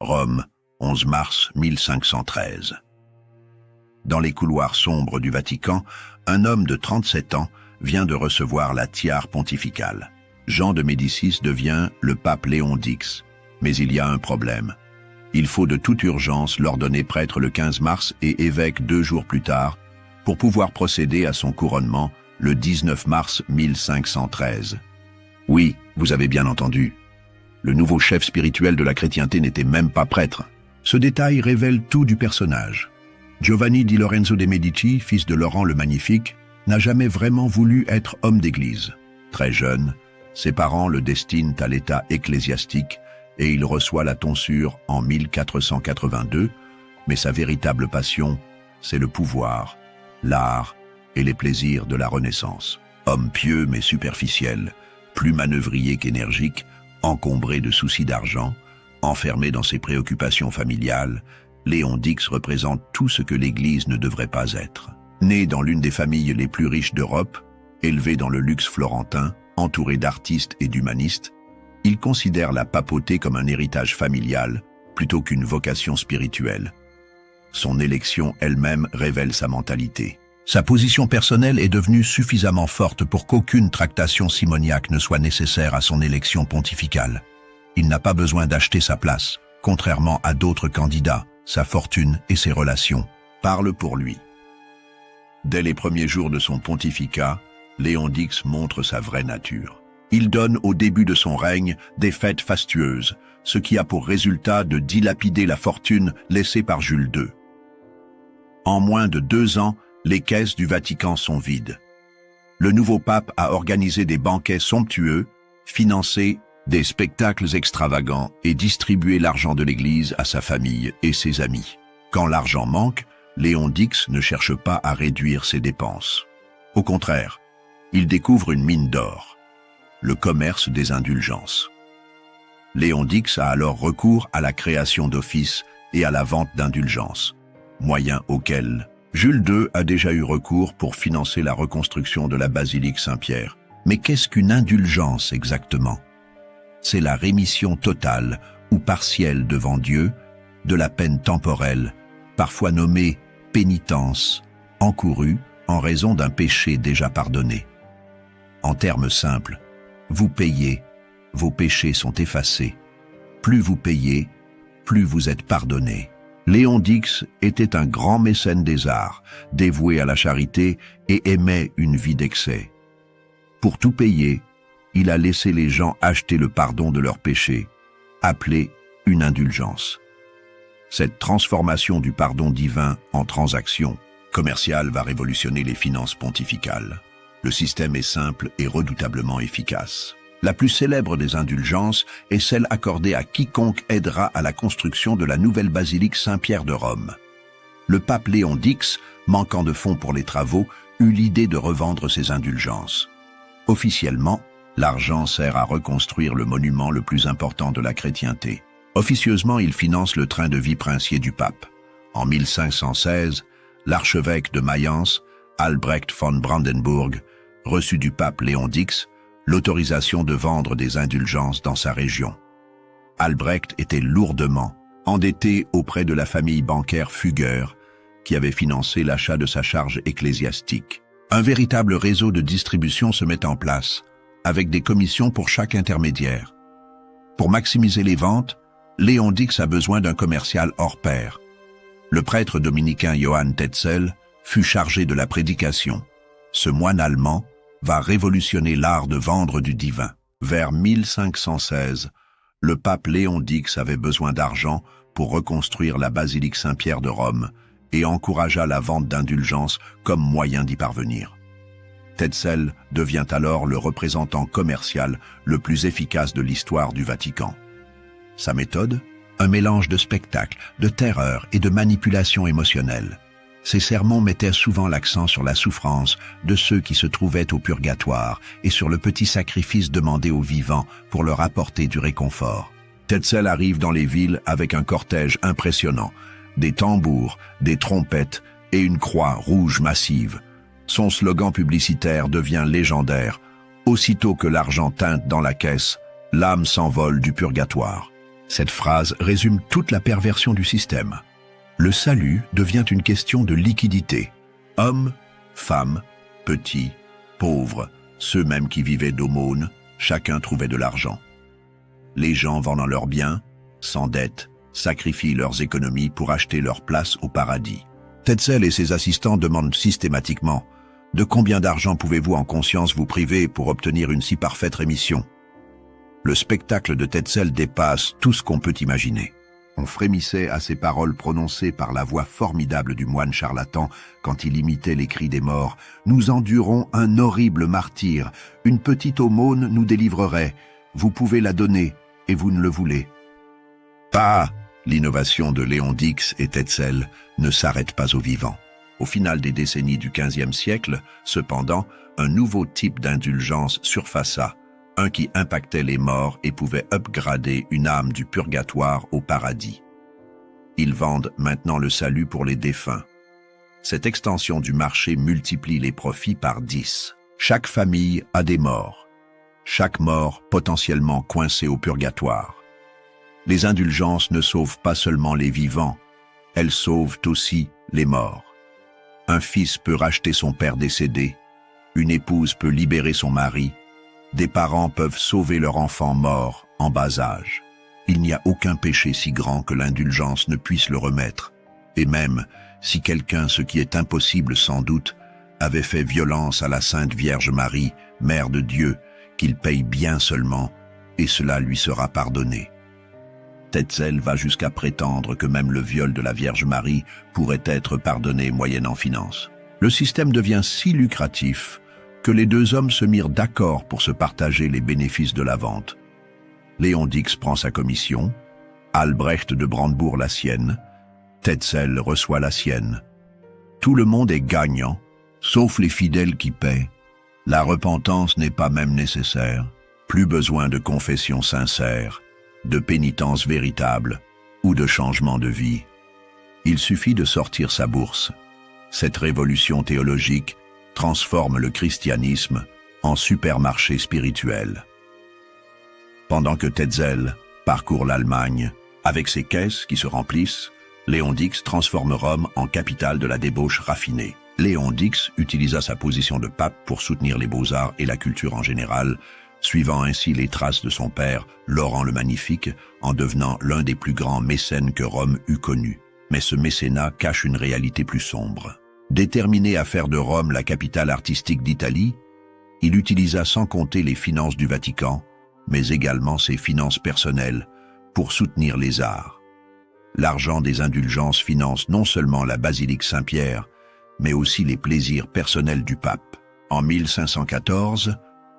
Rome, 11 mars 1513. Dans les couloirs sombres du Vatican, un homme de 37 ans vient de recevoir la tiare pontificale. Jean de Médicis devient le pape Léon X. Mais il y a un problème. Il faut de toute urgence l'ordonner prêtre le 15 mars et évêque 2 jours plus tard pour pouvoir procéder à son couronnement le 19 mars 1513. Oui, vous avez bien entendu. Le nouveau chef spirituel de la chrétienté n'était même pas prêtre. Ce détail révèle tout du personnage. Giovanni di Lorenzo de Medici, fils de Laurent le Magnifique, n'a jamais vraiment voulu être homme d'église. Très jeune, ses parents le destinent à l'état ecclésiastique et il reçoit la tonsure en 1482, mais sa véritable passion, c'est le pouvoir, l'art et les plaisirs de la Renaissance. Homme pieux mais superficiel, plus manœuvrier qu'énergique, encombré de soucis d'argent, enfermé dans ses préoccupations familiales, Léon X représente tout ce que l'Église ne devrait pas être. Né dans l'une des familles les plus riches d'Europe, élevé dans le luxe florentin, entouré d'artistes et d'humanistes, il considère la papauté comme un héritage familial plutôt qu'une vocation spirituelle. Son élection elle-même révèle sa mentalité. Sa position personnelle est devenue suffisamment forte pour qu'aucune tractation simoniaque ne soit nécessaire à son élection pontificale. Il n'a pas besoin d'acheter sa place, contrairement à d'autres candidats. Sa fortune et ses relations parlent pour lui. Dès les premiers jours de son pontificat, Léon X montre sa vraie nature. Il donne au début de son règne des fêtes fastueuses, ce qui a pour résultat de dilapider la fortune laissée par Jules II. En moins de 2 ans, les caisses du Vatican sont vides. Le nouveau pape a organisé des banquets somptueux, financé des spectacles extravagants et distribué l'argent de l'Église à sa famille et ses amis. Quand l'argent manque, Léon X ne cherche pas à réduire ses dépenses. Au contraire, il découvre une mine d'or, le commerce des indulgences. Léon X a alors recours à la création d'offices et à la vente d'indulgences, moyens auxquels Jules II a déjà eu recours pour financer la reconstruction de la basilique Saint-Pierre. Mais qu'est-ce qu'une indulgence exactement? C'est la rémission totale ou partielle devant Dieu de la peine temporelle, parfois nommée pénitence, encourue en raison d'un péché déjà pardonné. En termes simples, vous payez, vos péchés sont effacés. Plus vous payez, plus vous êtes pardonné. Léon X était un grand mécène des arts, dévoué à la charité et aimait une vie d'excès. Pour tout payer, il a laissé les gens acheter le pardon de leurs péchés, appelé une indulgence. Cette transformation du pardon divin en transaction commerciale va révolutionner les finances pontificales. Le système est simple et redoutablement efficace. La plus célèbre des indulgences est celle accordée à quiconque aidera à la construction de la nouvelle basilique Saint-Pierre de Rome. Le pape Léon X, manquant de fonds pour les travaux, eut l'idée de revendre ses indulgences. Officiellement, l'argent sert à reconstruire le monument le plus important de la chrétienté. Officieusement, il finance le train de vie princier du pape. En 1516, l'archevêque de Mayence, Albrecht von Brandenburg, reçut du pape Léon X l'autorisation de vendre des indulgences dans sa région. Albrecht était lourdement endetté auprès de la famille bancaire Fugger, qui avait financé l'achat de sa charge ecclésiastique. Un véritable réseau de distribution se met en place, avec des commissions pour chaque intermédiaire. Pour maximiser les ventes, Léon X a besoin d'un commercial hors pair. Le prêtre dominicain Johann Tetzel fut chargé de la prédication. Ce moine allemand va révolutionner l'art de vendre du divin. Vers 1516, le pape Léon X avait besoin d'argent pour reconstruire la basilique Saint-Pierre de Rome et encouragea la vente d'indulgences comme moyen d'y parvenir. Tetzel devient alors le représentant commercial le plus efficace de l'histoire du Vatican. Sa méthode? Un mélange de spectacle, de terreur et de manipulation émotionnelle. Ses sermons mettaient souvent l'accent sur la souffrance de ceux qui se trouvaient au purgatoire et sur le petit sacrifice demandé aux vivants pour leur apporter du réconfort. Tetzel arrive dans les villes avec un cortège impressionnant, des tambours, des trompettes et une croix rouge massive. Son slogan publicitaire devient légendaire. Aussitôt que l'argent teinte dans la caisse, l'âme s'envole du purgatoire. Cette phrase résume toute la perversion du système. Le salut devient une question de liquidité. Hommes, femmes, petits, pauvres, ceux même qui vivaient d'aumônes, chacun trouvait de l'argent. Les gens vendant leurs biens, s'endettent, sacrifient leurs économies pour acheter leur place au paradis. Tetzel et ses assistants demandent systématiquement « De combien d'argent pouvez-vous en conscience vous priver pour obtenir une si parfaite rémission ?» Le spectacle de Tetzel dépasse tout ce qu'on peut imaginer. On frémissait à ces paroles prononcées par la voix formidable du moine charlatan quand il imitait les cris des morts. « Nous endurons un horrible martyre. Une petite aumône nous délivrerait. Vous pouvez la donner, et vous ne le voulez. » Pas l'innovation de Léon Dix et Tetzel ne s'arrête pas aux vivants. Au final des décennies du XVe siècle, cependant, un nouveau type d'indulgence surfaça, un qui impactait les morts et pouvait upgrader une âme du purgatoire au paradis. Ils vendent maintenant le salut pour les défunts. Cette extension du marché multiplie les profits par 10. Chaque famille a des morts. Chaque mort potentiellement coincé au purgatoire. Les indulgences ne sauvent pas seulement les vivants, elles sauvent aussi les morts. Un fils peut racheter son père décédé, une épouse peut libérer son mari, des parents peuvent sauver leur enfant mort en bas âge. Il n'y a aucun péché si grand que l'indulgence ne puisse le remettre. Et même, si quelqu'un, ce qui est impossible sans doute, avait fait violence à la Sainte Vierge Marie, Mère de Dieu, qu'il paye bien seulement, et cela lui sera pardonné. Tetzel va jusqu'à prétendre que même le viol de la Vierge Marie pourrait être pardonné moyennant finance. Le système devient si lucratif que les deux hommes se mirent d'accord pour se partager les bénéfices de la vente. Léon Dix prend sa commission, Albrecht de Brandebourg la sienne, Tetzel reçoit la sienne. Tout le monde est gagnant, sauf les fidèles qui paient. La repentance n'est pas même nécessaire, plus besoin de confession sincère, de pénitence véritable ou de changement de vie. Il suffit de sortir sa bourse. Cette révolution théologique transforme le christianisme en supermarché spirituel. Pendant que Tetzel parcourt l'Allemagne, avec ses caisses qui se remplissent, Léon Dix transforme Rome en capitale de la débauche raffinée. Léon Dix utilisa sa position de pape pour soutenir les beaux-arts et la culture en général, suivant ainsi les traces de son père, Laurent le Magnifique, en devenant l'un des plus grands mécènes que Rome eût connu. Mais ce mécénat cache une réalité plus sombre. Déterminé à faire de Rome la capitale artistique d'Italie, il utilisa sans compter les finances du Vatican, mais également ses finances personnelles, pour soutenir les arts. L'argent des indulgences finance non seulement la basilique Saint-Pierre, mais aussi les plaisirs personnels du pape. En 1514,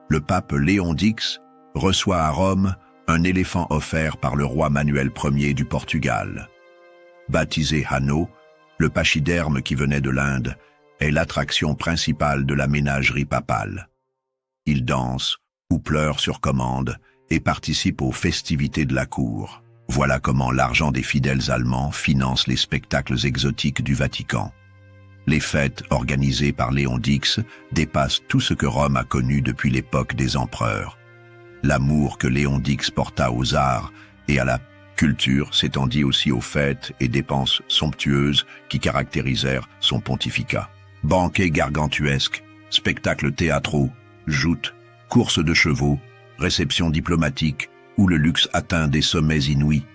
le pape Léon Dix reçoit à Rome un éléphant offert par le roi Manuel Ier du Portugal. Baptisé Hanno, le pachyderme qui venait de l'Inde est l'attraction principale de la ménagerie papale. Il danse ou pleure sur commande et participe aux festivités de la cour. Voilà comment l'argent des fidèles allemands finance les spectacles exotiques du Vatican. Les fêtes organisées par Léon Dix dépassent tout ce que Rome a connu depuis l'époque des empereurs. L'amour que Léon Dix porta aux arts et à la culture s'étendit aussi aux fêtes et dépenses somptueuses qui caractérisèrent son pontificat. Banquets gargantuesques, spectacles théâtraux, joutes, courses de chevaux, réceptions diplomatiques, où le luxe atteint des sommets inouïs.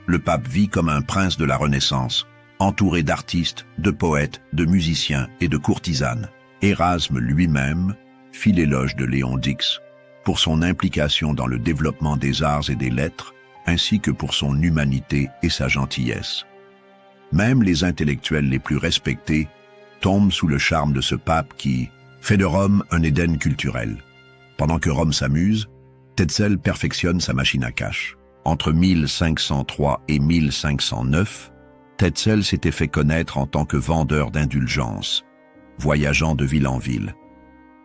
Le pape vit comme un prince de la Renaissance, entouré d'artistes, de poètes, de musiciens et de courtisanes. Érasme lui-même fit l'éloge de Léon Dix pour son implication dans le développement des arts et des lettres, ainsi que pour son humanité et sa gentillesse. Même les intellectuels les plus respectés tombent sous le charme de ce pape qui fait de Rome un Éden culturel. Pendant que Rome s'amuse, Tetzel perfectionne sa machine à cash. Entre 1503 et 1509, Tetzel s'était fait connaître en tant que vendeur d'indulgences, voyageant de ville en ville.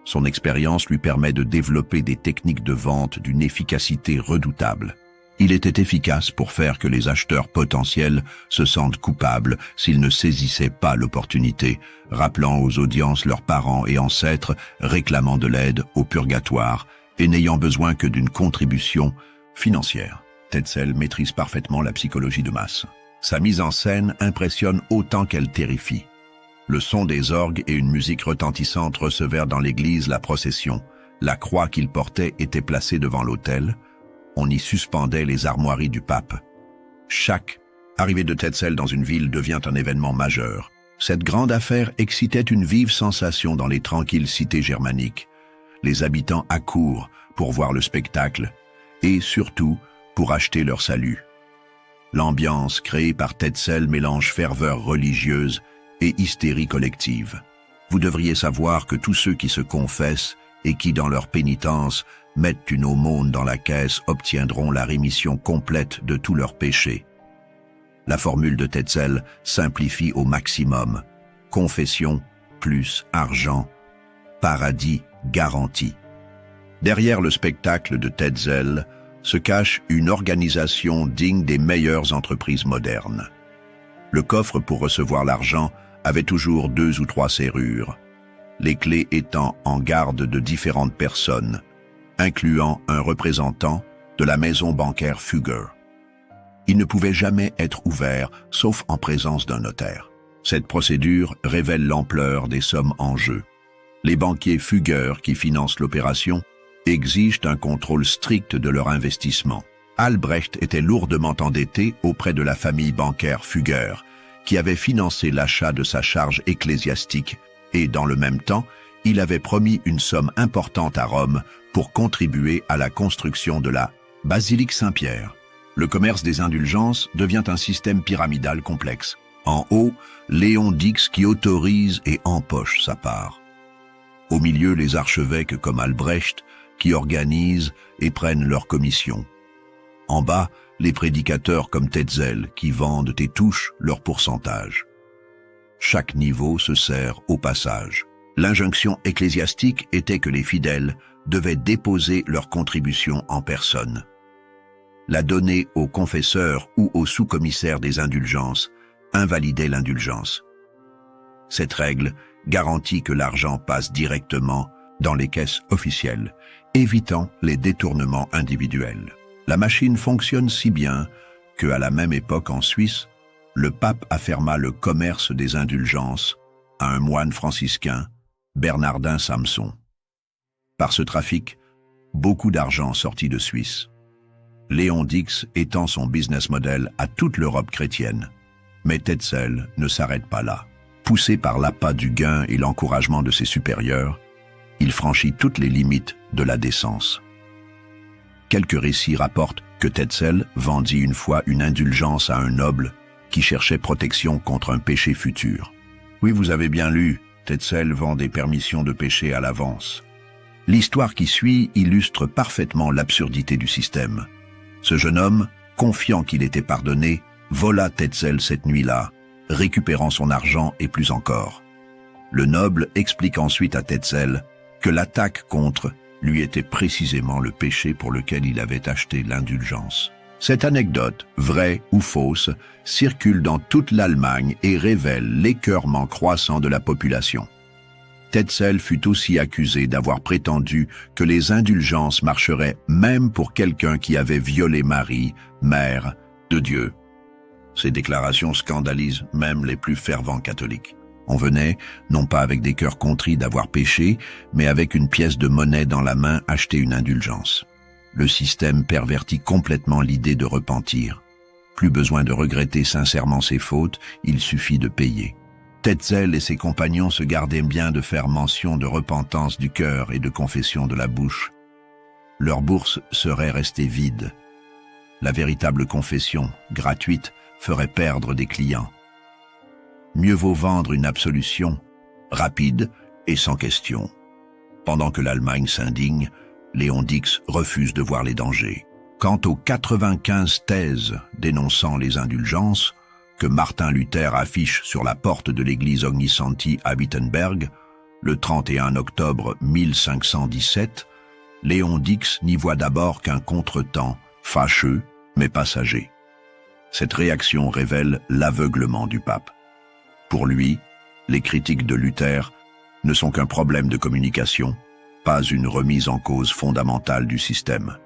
Son expérience lui permet de développer des techniques de vente d'une efficacité redoutable. Il était efficace pour faire que les acheteurs potentiels se sentent coupables s'ils ne saisissaient pas l'opportunité, rappelant aux audiences leurs parents et ancêtres réclamant de l'aide au purgatoire et n'ayant besoin que d'une contribution financière. Tetzel maîtrise parfaitement la psychologie de masse. Sa mise en scène impressionne autant qu'elle terrifie. Le son des orgues et une musique retentissante recevèrent dans l'église la procession. La croix qu'il portait était placée devant l'autel. On y suspendait les armoiries du pape. Chaque arrivée de Tetzel dans une ville devient un événement majeur. Cette grande affaire excitait une vive sensation dans les tranquilles cités germaniques. Les habitants accourent pour voir le spectacle et surtout pour acheter leur salut. L'ambiance créée par Tetzel mélange ferveur religieuse et hystérie collective. Vous devriez savoir que tous ceux qui se confessent et qui, dans leur pénitence, mettent une aumône dans la caisse obtiendront la rémission complète de tous leurs péchés. La formule de Tetzel simplifie au maximum. Confession plus argent, paradis garanti. Derrière le spectacle de Tetzel se cache une organisation digne des meilleures entreprises modernes. Le coffre pour recevoir l'argent avait toujours 2 ou 3 serrures, les clés étant en garde de différentes personnes, incluant un représentant de la maison bancaire Fugger. Il ne pouvait jamais être ouvert, sauf en présence d'un notaire. Cette procédure révèle l'ampleur des sommes en jeu. Les banquiers Fugger qui financent l'opération exigent un contrôle strict de leur investissement. Albrecht était lourdement endetté auprès de la famille bancaire Fugger, qui avait financé l'achat de sa charge ecclésiastique, et dans le même temps, il avait promis une somme importante à Rome pour contribuer à la construction de la basilique Saint-Pierre. Le commerce des indulgences devient un système pyramidal complexe. En haut, Léon d'Ix qui autorise et empoche sa part. Au milieu, les archevêques comme Albrecht qui organisent et prennent leur commission. En bas, les prédicateurs comme Tetzel qui vendent et touchent leur pourcentage. Chaque niveau se sert au passage. L'injonction ecclésiastique était que les fidèles devaient déposer leur contribution en personne. La donner au confesseur ou au sous-commissaire des indulgences invalidait l'indulgence. Cette règle garantit que l'argent passe directement dans les caisses officielles, évitant les détournements individuels. La machine fonctionne si bien que, à la même époque en Suisse, le pape afferma le commerce des indulgences à un moine franciscain, Bernardin Samson. Par ce trafic, beaucoup d'argent sortit de Suisse. Léon d'Ix étend son business model à toute l'Europe chrétienne. Mais Tetzel ne s'arrête pas là. Poussé par l'appât du gain et l'encouragement de ses supérieurs, il franchit toutes les limites de la décence. Quelques récits rapportent que Tetzel vendit une fois une indulgence à un noble qui cherchait protection contre un péché futur. Oui, vous avez bien lu, Tetzel vend des permissions de péché à l'avance. L'histoire qui suit illustre parfaitement l'absurdité du système. Ce jeune homme, confiant qu'il était pardonné, vola Tetzel cette nuit-là, récupérant son argent et plus encore. Le noble explique ensuite à Tetzel que l'attaque contre lui était précisément le péché pour lequel il avait acheté l'indulgence. Cette anecdote, vraie ou fausse, circule dans toute l'Allemagne et révèle l'écœurement croissant de la population. Tetzel fut aussi accusé d'avoir prétendu que les indulgences marcheraient même pour quelqu'un qui avait violé Marie, mère de Dieu. Ces déclarations scandalisent même les plus fervents catholiques. On venait, non pas avec des cœurs contrits d'avoir péché, mais avec une pièce de monnaie dans la main acheter une indulgence. Le système pervertit complètement l'idée de repentir. Plus besoin de regretter sincèrement ses fautes, il suffit de payer. Tetzel et ses compagnons se gardaient bien de faire mention de repentance du cœur et de confession de la bouche. Leur bourse serait restée vide. La véritable confession, gratuite, ferait perdre des clients. Mieux vaut vendre une absolution, rapide et sans question. Pendant que l'Allemagne s'indigne, Léon d'Ix refuse de voir les dangers. Quant aux 95 thèses dénonçant les indulgences, que Martin Luther affiche sur la porte de l'église Ognissanti à Wittenberg, le 31 octobre 1517, Léon d'Ix n'y voit d'abord qu'un contretemps, fâcheux mais passager. Cette réaction révèle l'aveuglement du pape. Pour lui, les critiques de Luther ne sont qu'un problème de communication, pas une remise en cause fondamentale du système.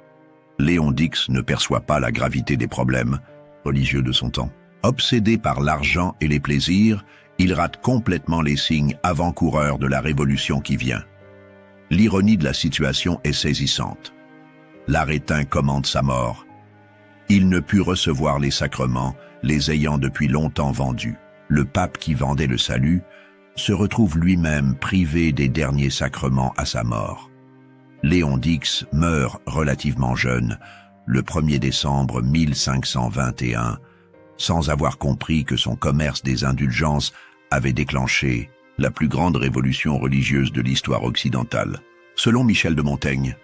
Léon Dix ne perçoit pas la gravité des problèmes religieux de son temps. Obsédé par l'argent et les plaisirs, il rate complètement les signes avant-coureurs de la révolution qui vient. L'ironie de la situation est saisissante. L'Arétin commande sa mort. Il ne put recevoir les sacrements, les ayant depuis longtemps vendus. Le pape qui vendait le salut se retrouve lui-même privé des derniers sacrements à sa mort. Léon Dix meurt relativement jeune, le 1er décembre 1521, sans avoir compris que son commerce des indulgences avait déclenché la plus grande révolution religieuse de l'histoire occidentale. Selon Michel de Montaigne,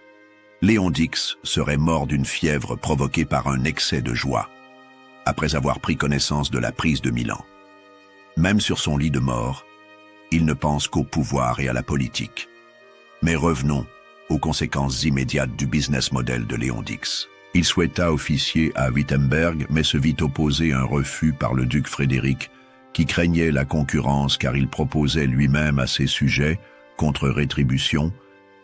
Léon Dix serait mort d'une fièvre provoquée par un excès de joie, après avoir pris connaissance de la prise de Milan. Même sur son lit de mort, il ne pense qu'au pouvoir et à la politique. Mais revenons aux conséquences immédiates du business model de Léon Dix. Il souhaita officier à Wittenberg, mais se vit opposer un refus par le duc Frédéric, qui craignait la concurrence car il proposait lui-même à ses sujets, contre rétribution,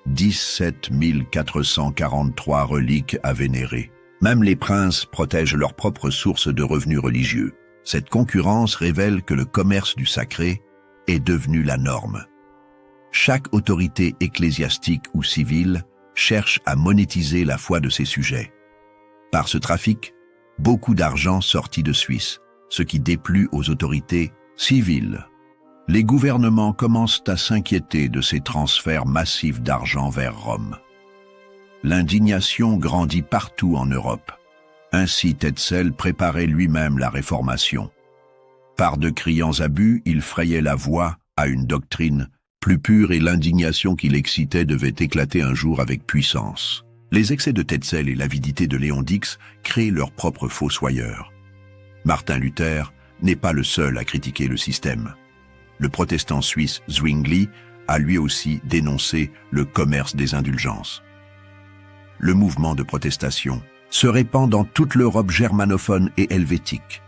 17 443 reliques à vénérer. Même les princes protègent leurs propres sources de revenus religieux. Cette concurrence révèle que le commerce du sacré est devenu la norme. Chaque autorité ecclésiastique ou civile cherche à monétiser la foi de ses sujets. Par ce trafic, beaucoup d'argent sortit de Suisse, ce qui déplut aux autorités civiles. Les gouvernements commencent à s'inquiéter de ces transferts massifs d'argent vers Rome. L'indignation grandit partout en Europe. Ainsi Tetzel préparait lui-même la réformation. Par de criants abus, il frayait la voie à une doctrine plus pure et l'indignation qui l'excitait devait éclater un jour avec puissance. Les excès de Tetzel et l'avidité de Léon Dix créent leur propre fossoyeur. Martin Luther n'est pas le seul à critiquer le système. Le protestant suisse Zwingli a lui aussi dénoncé le commerce des indulgences. Le mouvement de protestation se répand dans toute l'Europe germanophone et helvétique.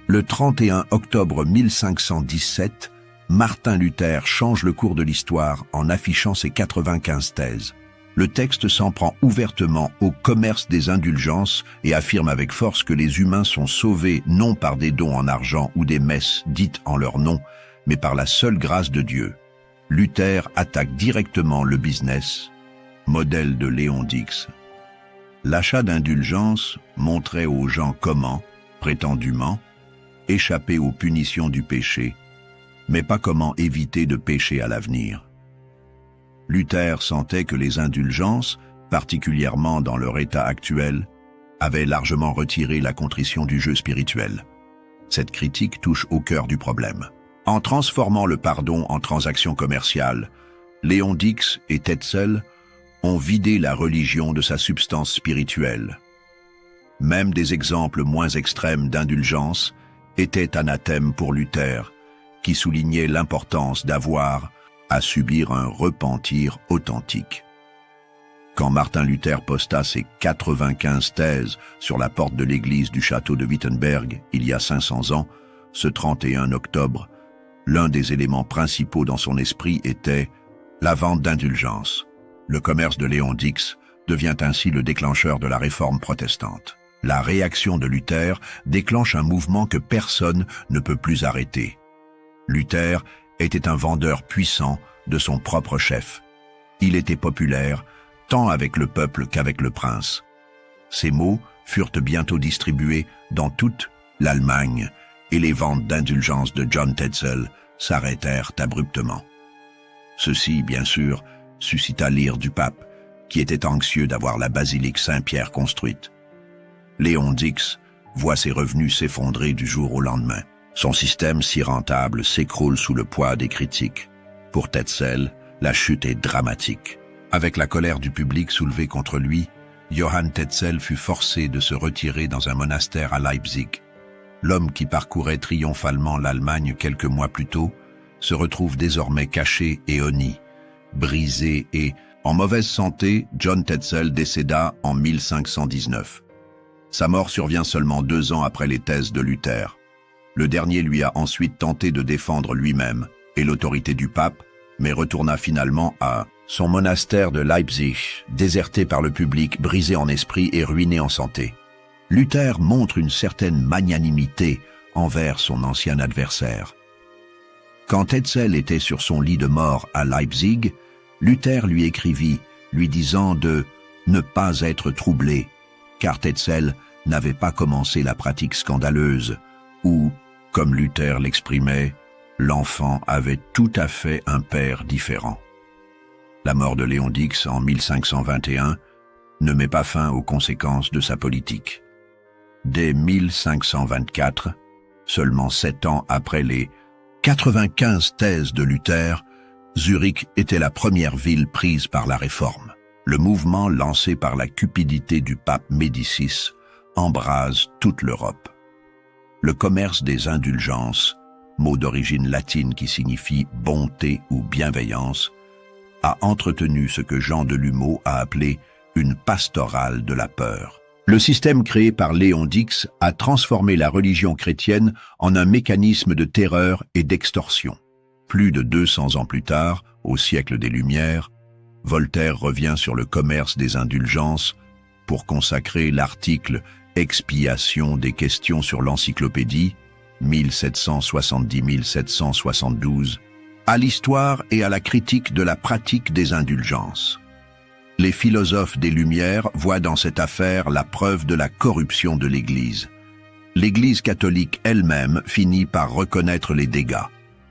Le 31 octobre 1517, Martin Luther change le cours de l'histoire en affichant ses 95 thèses. Le texte s'en prend ouvertement au commerce des indulgences et affirme avec force que les humains sont sauvés non par des dons en argent ou des messes dites en leur nom, mais par la seule grâce de Dieu. Luther attaque directement le business, modèle de Léon Dix. L'achat d'indulgences montrait aux gens comment, prétendument, échapper aux punitions du péché, mais pas comment éviter de pécher à l'avenir. Luther sentait que les indulgences, particulièrement dans leur état actuel, avaient largement retiré la contrition du jeu spirituel. Cette critique touche au cœur du problème. En transformant le pardon en transaction commerciale, Léon Dix et Tetzel ont vidé la religion de sa substance spirituelle. Même des exemples moins extrêmes d'indulgence étaient anathèmes pour Luther, qui soulignait l'importance d'avoir à subir un repentir authentique. Quand Martin Luther posta ses 95 thèses sur la porte de l'église du château de Wittenberg il y a 500 ans, ce 31 octobre, l'un des éléments principaux dans son esprit était la vente d'indulgences. Le commerce de Léon Dix devient ainsi le déclencheur de la réforme protestante. La réaction de Luther déclenche un mouvement que personne ne peut plus arrêter. Luther était un vendeur puissant de son propre chef. Il était populaire, tant avec le peuple qu'avec le prince. Ces mots furent bientôt distribués dans toute l'Allemagne et les ventes d'indulgences de John Tetzel s'arrêtèrent abruptement. Ceci, bien sûr, suscita l'ire du pape, qui était anxieux d'avoir la basilique Saint-Pierre construite. Léon Dix voit ses revenus s'effondrer du jour au lendemain. Son système si rentable s'écroule sous le poids des critiques. Pour Tetzel, la chute est dramatique. Avec la colère du public soulevée contre lui, Johann Tetzel fut forcé de se retirer dans un monastère à Leipzig. L'homme qui parcourait triomphalement l'Allemagne quelques mois plus tôt se retrouve désormais caché et honni, brisé et, en mauvaise santé, John Tetzel décéda en 1519. Sa mort survient seulement 2 ans après les thèses de Luther. Le dernier lui a ensuite tenté de défendre lui-même et l'autorité du pape, mais retourna finalement à son monastère de Leipzig, déserté par le public, brisé en esprit et ruiné en santé. Luther montre une certaine magnanimité envers son ancien adversaire. Quand Tetzel était sur son lit de mort à Leipzig, Luther lui écrivit, lui disant de ne pas être troublé, car Tetzel n'avait pas commencé la pratique scandaleuse, où, comme Luther l'exprimait, l'enfant avait tout à fait un père différent. La mort de Léon Dix en 1521 ne met pas fin aux conséquences de sa politique. Dès 1524, seulement 7 ans après les 95 thèses de Luther, Zurich était la première ville prise par la Réforme. Le mouvement lancé par la cupidité du pape Médicis embrase toute l'Europe. Le commerce des indulgences, mot d'origine latine qui signifie bonté ou bienveillance, a entretenu ce que Jean Delumeau a appelé une pastorale de la peur. Le système créé par Léon Dix a transformé la religion chrétienne en un mécanisme de terreur et d'extorsion. Plus de 200 ans plus tard, au siècle des Lumières, Voltaire revient sur le commerce des indulgences pour consacrer l'article « Expiation des questions sur l'encyclopédie » 1770-1772 à l'histoire et à la critique de la pratique des indulgences. Les philosophes des Lumières voient dans cette affaire la preuve de la corruption de l'Église. L'Église catholique elle-même finit par reconnaître les dégâts.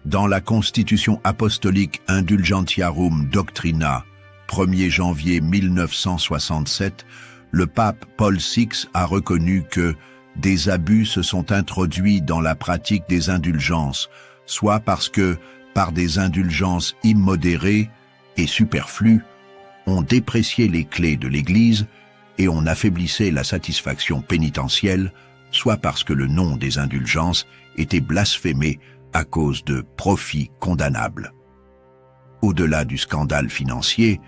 Dans la Constitution apostolique Indulgentiarum Doctrina, 1er janvier 1967, le pape Paul VI a reconnu que des abus se sont introduits dans la pratique des indulgences, soit parce que, par des indulgences immodérées et superflues, on dépréciait les clés de l'Église et on affaiblissait la satisfaction pénitentielle, soit parce que le nom des indulgences était blasphémé à cause de profits condamnables. Au-delà du scandale financier,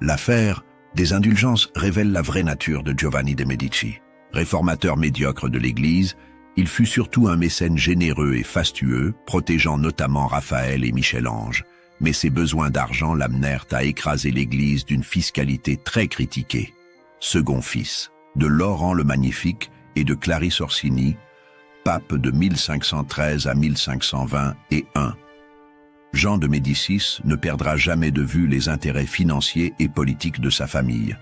l'affaire des indulgences révèle la vraie nature de Giovanni de Medici. Réformateur médiocre de l'Église, il fut surtout un mécène généreux et fastueux, protégeant notamment Raphaël et Michel-Ange, mais ses besoins d'argent l'amenèrent à écraser l'Église d'une fiscalité très critiquée. Second fils de Laurent le Magnifique et de Clarisse Orsini, pape de 1513 à 1520 et 1. Jean de Médicis ne perdra jamais de vue les intérêts financiers et politiques de sa famille.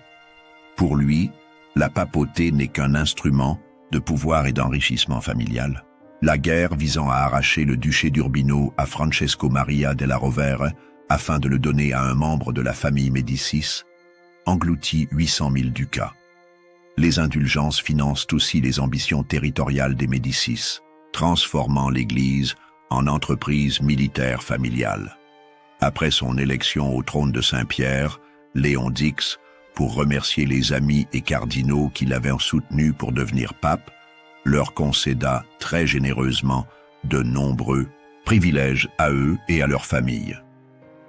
Pour lui, la papauté n'est qu'un instrument de pouvoir et d'enrichissement familial. La guerre visant à arracher le duché d'Urbino à Francesco Maria della Rovere afin de le donner à un membre de la famille Médicis engloutit 800 000 ducats. Les indulgences financent aussi les ambitions territoriales des Médicis, transformant l'Église en entreprise militaire familiale. Après son élection au trône de Saint-Pierre, Léon Dix, pour remercier les amis et cardinaux qui l'avaient soutenu pour devenir pape, leur concéda très généreusement de nombreux privilèges à eux et à leurs familles.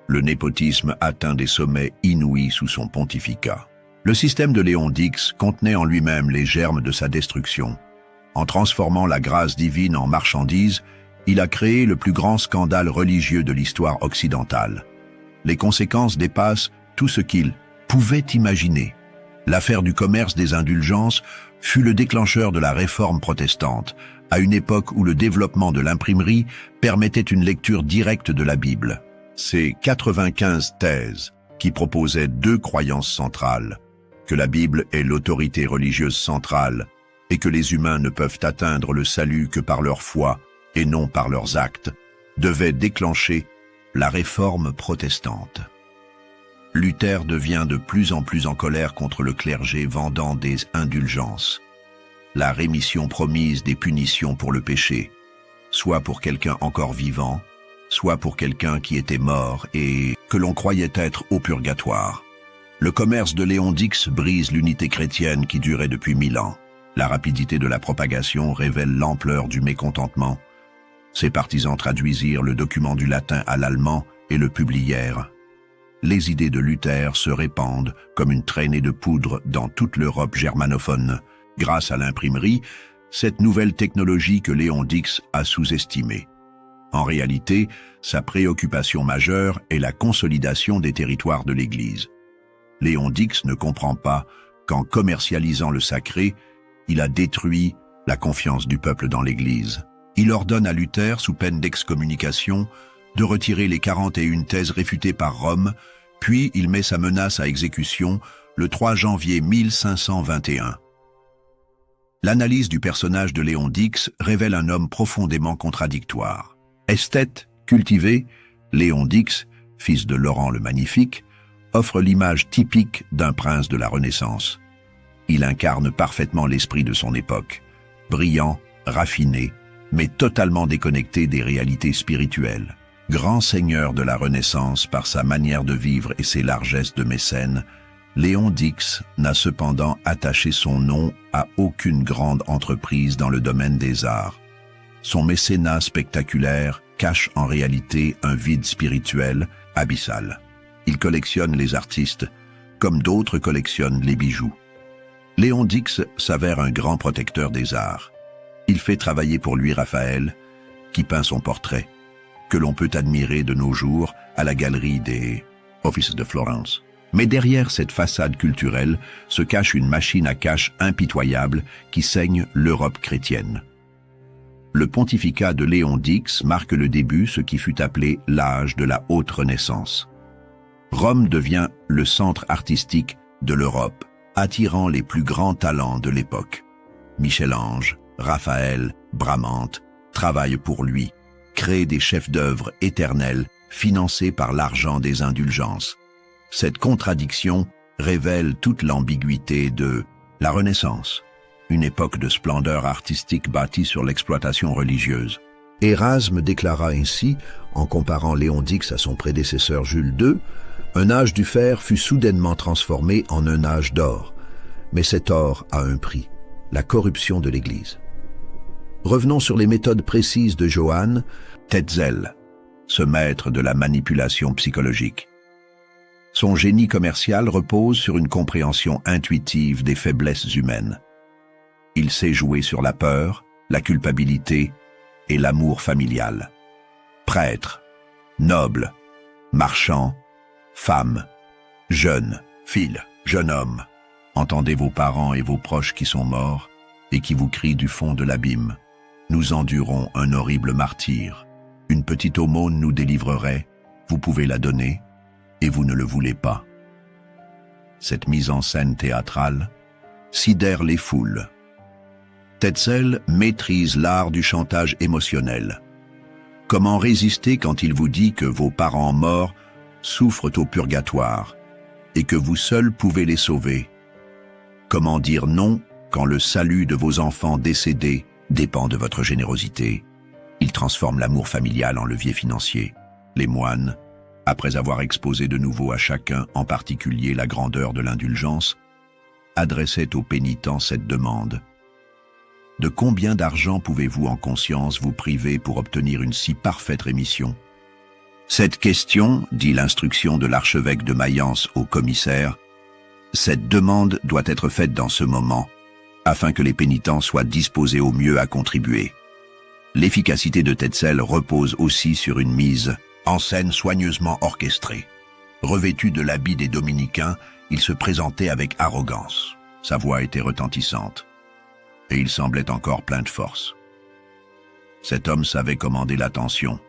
Le népotisme atteint des sommets inouïs sous son pontificat. Le système de Léon Dix contenait en lui-même les germes de sa destruction. En transformant la grâce divine en marchandise, il a créé le plus grand scandale religieux de l'histoire occidentale. Les conséquences dépassent tout ce qu'il pouvait imaginer. L'affaire du commerce des indulgences fut le déclencheur de la réforme protestante, à une époque où le développement de l'imprimerie permettait une lecture directe de la Bible. Ces 95 thèses, qui proposaient 2 croyances centrales, que la Bible est l'autorité religieuse centrale et que les humains ne peuvent atteindre le salut que par leur foi et non par leurs actes, devaient déclencher la réforme protestante. Luther devient de plus en plus en colère contre le clergé vendant des indulgences. La rémission promise des punitions pour le péché, soit pour quelqu'un encore vivant, soit pour quelqu'un qui était mort et que l'on croyait être au purgatoire. Le commerce de Léon Dix brise l'unité chrétienne qui durait depuis 1000 ans. La rapidité de la propagation révèle l'ampleur du mécontentement. Ses partisans traduisirent le document du latin à l'allemand et le publièrent. Les idées de Luther se répandent comme une traînée de poudre dans toute l'Europe germanophone, grâce à l'imprimerie, cette nouvelle technologie que Léon Dix a sous-estimée. En réalité, sa préoccupation majeure est la consolidation des territoires de l'Église. Léon Dix ne comprend pas qu'en commercialisant le sacré, il a détruit la confiance du peuple dans l'Église. Il ordonne à Luther, sous peine d'excommunication, de retirer les 41 thèses réfutées par Rome, puis il met sa menace à exécution le 3 janvier 1521. L'analyse du personnage de Léon Dix révèle un homme profondément contradictoire. Esthète, cultivé, Léon Dix, fils de Laurent le Magnifique, offre l'image typique d'un prince de la Renaissance. Il incarne parfaitement l'esprit de son époque, brillant, raffiné, mais totalement déconnecté des réalités spirituelles. Grand seigneur de la Renaissance par sa manière de vivre et ses largesses de mécène, Léon Dix n'a cependant attaché son nom à aucune grande entreprise dans le domaine des arts. Son mécénat spectaculaire cache en réalité un vide spirituel abyssal. Il collectionne les artistes, comme d'autres collectionnent les bijoux. Léon Dix s'avère un grand protecteur des arts. Il fait travailler pour lui Raphaël, qui peint son portrait, que l'on peut admirer de nos jours à la galerie des Offices de Florence. Mais derrière cette façade culturelle se cache une machine à cash impitoyable qui saigne l'Europe chrétienne. Le pontificat de Léon Dix marque le début ce qui fut appelé l'âge de la haute Renaissance. Rome devient le centre artistique de l'Europe, attirant les plus grands talents de l'époque. Michel-Ange, Raphaël, Bramante travaillent pour lui, créent des chefs-d'œuvre éternels financés par l'argent des indulgences. Cette contradiction révèle toute l'ambiguïté de la Renaissance, une époque de splendeur artistique bâtie sur l'exploitation religieuse. Érasme déclara ainsi, en comparant Léon Dix à son prédécesseur Jules II, « Un âge du fer fut soudainement transformé en un âge d'or, mais cet or a un prix, la corruption de l'Église. » Revenons sur les méthodes précises de Johann Tetzel, ce maître de la manipulation psychologique. Son génie commercial repose sur une compréhension intuitive des faiblesses humaines. Il sait jouer sur la peur, la culpabilité et l'amour familial. Prêtre, noble, marchand, femme, jeune, fille, jeune homme, entendez vos parents et vos proches qui sont morts et qui vous crient du fond de l'abîme. Nous endurons un horrible martyre. Une petite aumône nous délivrerait, vous pouvez la donner, et vous ne le voulez pas. Cette mise en scène théâtrale sidère les foules. Tetzel maîtrise l'art du chantage émotionnel. Comment résister quand il vous dit que vos parents morts souffrent au purgatoire et que vous seuls pouvez les sauver? Comment dire non quand le salut de vos enfants décédés dépend de votre générosité? Il transforme l'amour familial en levier financier. Les moines, après avoir exposé de nouveau à chacun, en particulier la grandeur de l'indulgence, adressaient aux pénitents cette demande. De combien d'argent pouvez-vous en conscience vous priver pour obtenir une si parfaite rémission? Cette question, dit l'instruction de l'archevêque de Mayence au commissaire, cette demande doit être faite dans ce moment, afin que les pénitents soient disposés au mieux à contribuer. L'efficacité de Tetzel repose aussi sur une mise en scène soigneusement orchestrée. Revêtu de l'habit des dominicains, il se présentait avec arrogance. Sa voix était retentissante, et il semblait encore plein de force. Cet homme savait commander l'attention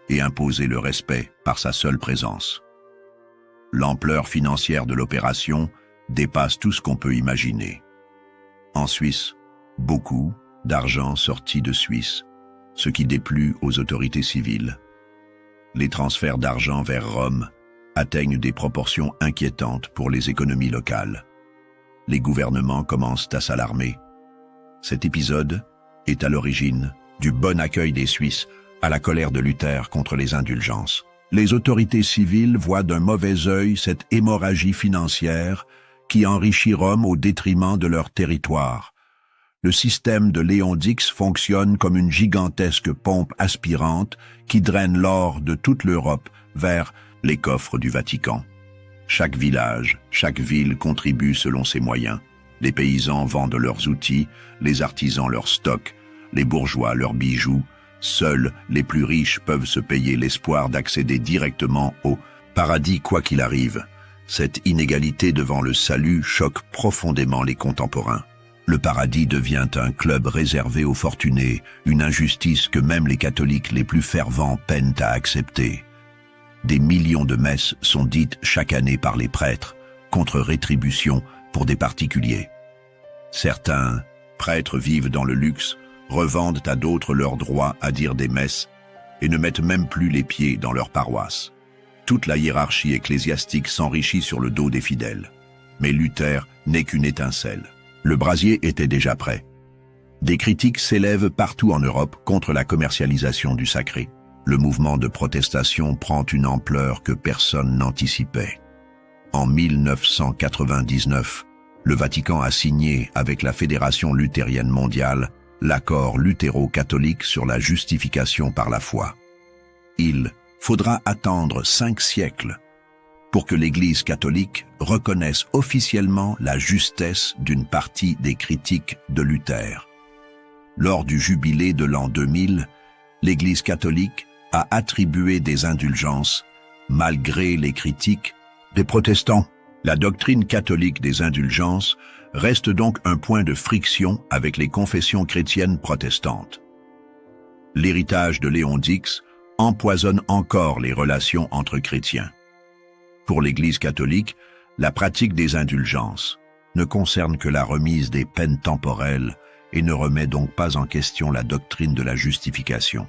et imposer le respect par sa seule présence. L'ampleur financière de l'opération dépasse tout ce qu'on peut imaginer. En Suisse, beaucoup d'argent sortit de Suisse, ce qui déplut aux autorités civiles. Les transferts d'argent vers Rome atteignent des proportions inquiétantes pour les économies locales. Les gouvernements commencent à s'alarmer. Cet épisode est à l'origine du bon accueil des Suisses à la colère de Luther contre les indulgences. Les autorités civiles voient d'un mauvais œil cette hémorragie financière qui enrichit Rome au détriment de leur territoire. Le système de Léon Dix fonctionne comme une gigantesque pompe aspirante qui draine l'or de toute l'Europe vers les coffres du Vatican. Chaque village, chaque ville contribue selon ses moyens. Les paysans vendent leurs outils, les artisans leurs stocks, les bourgeois leurs bijoux. Seuls les plus riches peuvent se payer l'espoir d'accéder directement au paradis quoi qu'il arrive. Cette inégalité devant le salut choque profondément les contemporains. Le paradis devient un club réservé aux fortunés, une injustice que même les catholiques les plus fervents peinent à accepter. Des millions de messes sont dites chaque année par les prêtres, contre rétribution pour des particuliers. Certains prêtres vivent dans le luxe, revendent à d'autres leur droit à dire des messes et ne mettent même plus les pieds dans leur paroisse. Toute la hiérarchie ecclésiastique s'enrichit sur le dos des fidèles. Mais Luther n'est qu'une étincelle. Le brasier était déjà prêt. Des critiques s'élèvent partout en Europe contre la commercialisation du sacré. Le mouvement de protestation prend une ampleur que personne n'anticipait. En 1999, le Vatican a signé avec la Fédération luthérienne mondiale l'accord luthéro-catholique sur la justification par la foi. Il faudra attendre 5 siècles pour que l'Église catholique reconnaisse officiellement la justesse d'une partie des critiques de Luther. Lors du jubilé de l'an 2000, l'Église catholique a attribué des indulgences, malgré les critiques des protestants. La doctrine catholique des indulgences reste donc un point de friction avec les confessions chrétiennes protestantes. L'héritage de Léon Dix empoisonne encore les relations entre chrétiens. Pour l'Église catholique, la pratique des indulgences ne concerne que la remise des peines temporelles et ne remet donc pas en question la doctrine de la justification.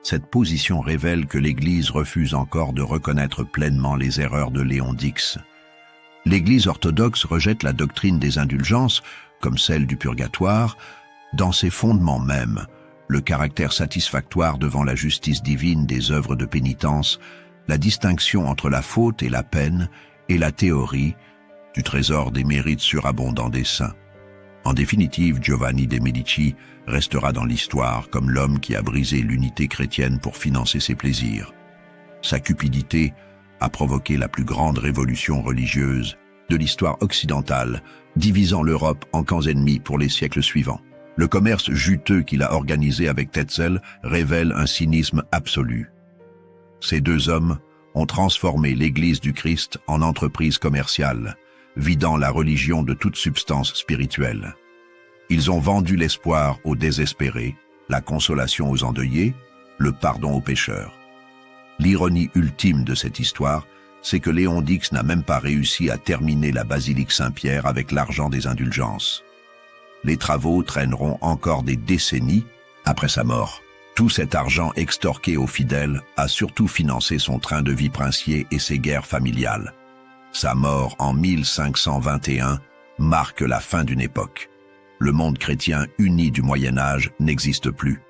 Cette position révèle que l'Église refuse encore de reconnaître pleinement les erreurs de Léon Dix. L'Église orthodoxe rejette la doctrine des indulgences, comme celle du purgatoire, dans ses fondements mêmes, le caractère satisfactoire devant la justice divine des œuvres de pénitence, la distinction entre la faute et la peine, et la théorie du trésor des mérites surabondants des saints. En définitive, Giovanni de Medici restera dans l'histoire comme l'homme qui a brisé l'unité chrétienne pour financer ses plaisirs. Sa cupidité a provoqué la plus grande révolution religieuse de l'histoire occidentale, divisant l'Europe en camps ennemis pour les siècles suivants. Le commerce juteux qu'il a organisé avec Tetzel révèle un cynisme absolu. Ces deux hommes ont transformé l'Église du Christ en entreprise commerciale, vidant la religion de toute substance spirituelle. Ils ont vendu l'espoir aux désespérés, la consolation aux endeuillés, le pardon aux pécheurs. L'ironie ultime de cette histoire, c'est que Léon Dix n'a même pas réussi à terminer la basilique Saint-Pierre avec l'argent des indulgences. Les travaux traîneront encore des décennies après sa mort. Tout cet argent extorqué aux fidèles a surtout financé son train de vie princier et ses guerres familiales. Sa mort en 1521 marque la fin d'une époque. Le monde chrétien uni du Moyen-Âge n'existe plus.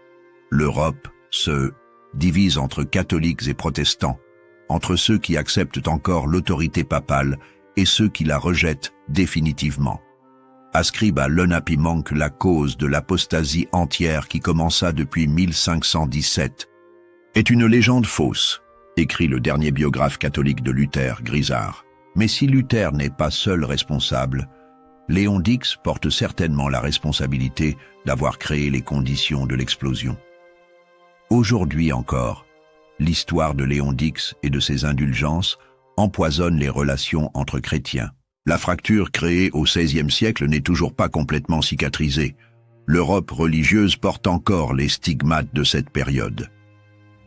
L'Europe se divise entre catholiques et protestants, entre ceux qui acceptent encore l'autorité papale et ceux qui la rejettent définitivement. Ascribe à Lenapimonk la cause de l'apostasie entière qui commença depuis 1517. Est une légende fausse, écrit le dernier biographe catholique de Luther, Grisard. Mais si Luther n'est pas seul responsable, Léon Dix porte certainement la responsabilité d'avoir créé les conditions de l'explosion. Aujourd'hui encore, l'histoire de Léon Dix et de ses indulgences empoisonne les relations entre chrétiens. La fracture créée au XVIe siècle n'est toujours pas complètement cicatrisée. L'Europe religieuse porte encore les stigmates de cette période.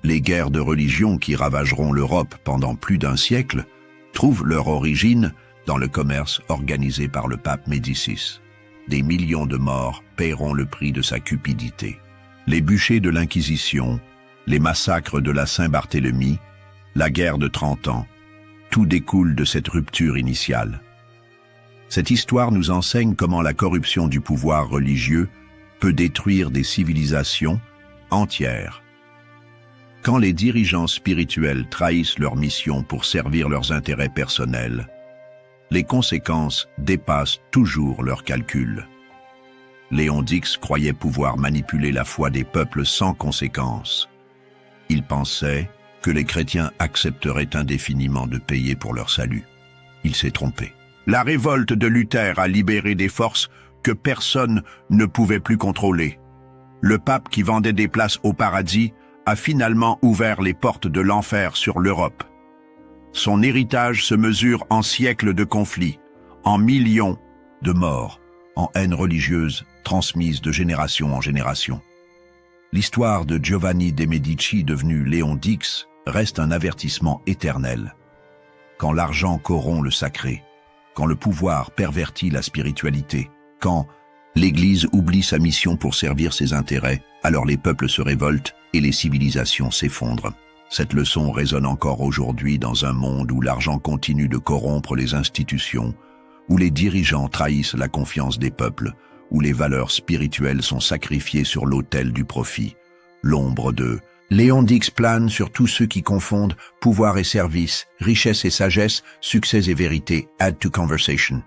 Les guerres de religion qui ravageront l'Europe pendant plus d'un siècle trouvent leur origine dans le commerce organisé par le pape Médicis. Des millions de morts paieront le prix de sa cupidité. Les bûchers de l'Inquisition, les massacres de la Saint-Barthélemy, la guerre de 30 ans, tout découle de cette rupture initiale. Cette histoire nous enseigne comment la corruption du pouvoir religieux peut détruire des civilisations entières. Quand les dirigeants spirituels trahissent leur mission pour servir leurs intérêts personnels, les conséquences dépassent toujours leurs calculs. Léon Dix croyait pouvoir manipuler la foi des peuples sans conséquence. Il pensait que les chrétiens accepteraient indéfiniment de payer pour leur salut. Il s'est trompé. La révolte de Luther a libéré des forces que personne ne pouvait plus contrôler. Le pape qui vendait des places au paradis a finalement ouvert les portes de l'enfer sur l'Europe. Son héritage se mesure en siècles de conflits, en millions de morts, en haine religieuse transmise de génération en génération. L'histoire de Giovanni de Medici, devenu Léon X, reste un avertissement éternel. Quand l'argent corrompt le sacré, quand le pouvoir pervertit la spiritualité, quand l'Église oublie sa mission pour servir ses intérêts, alors les peuples se révoltent et les civilisations s'effondrent. Cette leçon résonne encore aujourd'hui dans un monde où l'argent continue de corrompre les institutions, où les dirigeants trahissent la confiance des peuples, où les valeurs spirituelles sont sacrifiées sur l'autel du profit. L'ombre de Léon X plane sur tous ceux qui confondent pouvoir et service, richesse et sagesse, succès et vérité. Add to conversation.